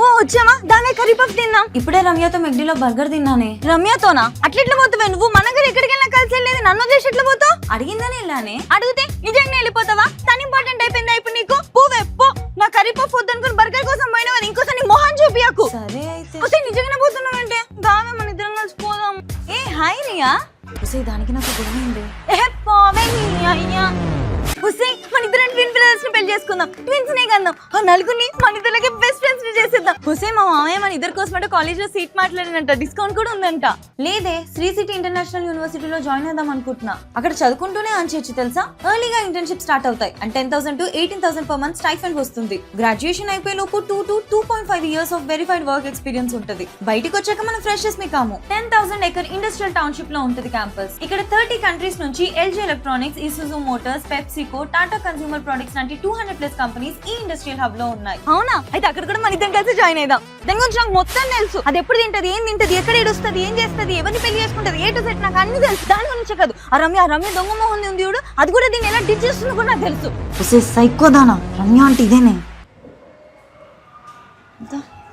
ఓ వచ్చామా, దానే curry puff తిన్నాం. ఇప్పుడే రమ్యతో మెగ్డీలో బర్గర్ తిన్నానే. రమ్యతోనా? అట్లెట్లా పోతావే నువ్వు? మన దగ్గర ఎక్కడికి వెళ్ళినా కలిసి వెళ్ళేది, నన్ను చేసి ఎట్లా పోతావు? అడిగిందని వెళ్ళానే. అడిగితే నిజంగా వెళ్ళిపోతావా? తను ఇంపార్టెంట్ అయిపోయిందా ఇప్పుడు నీకు? పోవే పో. నా కర్రీ పఫ్ వద్దనుకుని బర్గర్ కోసం పోయినా కదా, ఇంకోసారి నీ మొహం చూపియకు. సరే అయితే నిజంగానే పోతున్నావంటే దావే మన ఇద్దరం కలిసి పోదాం. ఏ హాయ్ నియా. దానికి నాకు గొడవైంది. పోవే నీ అయ్యా. మన ఇద్దరం ట్విన్ బ్రదర్స్ ని పెళ్లి చేసుకుందాం. ట్విన్స్ నే కదాం. ఆ నలుగురిని మన ఇద్దరికి బెస్ట్ ఫ్రెండ్స్ ని చేసేద్దాం. మా మామయ్య మన ఇద్దరు కోసం కాలేజ్ లో సీట్ మాట్లాడినంట, డిస్కౌంట్ కూడా ఉందంట. లేదే, శ్రీ సిటీ ఇంటర్నేషనల్ యూనివర్సిటీలో జాయిన్ అవుదాం అనుకుంటున్నా. అక్కడ చదువుకుంటూనే అని చేయొచ్చు తెలుసా. ఎర్లీగా ఇంటర్న్షిప్ స్టార్ట్ అవుతాయి and 10,000 to 18,000 per month stipend వస్తుంది. గ్రాడ్యుయేషన్ అయిపోయే లోపు 2 to 2.5 years of verified work experience ఉంటుంది. బయటికి వచ్చాక మనం ఫ్రెషర్స్ మీ కాము. 10,000 acre ఇండస్ట్రియల్ టౌన్షిప్ లో ఉంటుంది క్యాంపస్. ఇక్కడ 30 కంట్రీస్ నుంచి LG electronics, Isuzu Motors, PepsiCo, Tata consumer products లాంటి 200+ కంపెనీస్ ఈ ఇండస్ట్రియల్ హబ్ లో ఉన్నాయి. అవునా? అయితే అక్కడ కూడా మన ఇద్దరం కలిసి జాయిన్ అయిదాం. దాని గురించి నాకు మొత్తం తెలుసు. అది ఎప్పుడు తింటది, ఏం తింటది, ఎక్కడ ఏడుస్తుంది, ఏం చేస్తుంది, ఎవరిని పెళ్లి చేసుకుంటది, ఏ టు సెట్ నాకు అన్ని తెలుసు. దాని గురించి కాదు, ఆ రమ్య దొంగ మొహం ఉంది చూడు, అది కూడా దీన్ని ఎలా డిచ్ చేస్తుందో కూడా నాకు తెలుసు. సైకోదానా రమ్య అంటే ఇదేనే.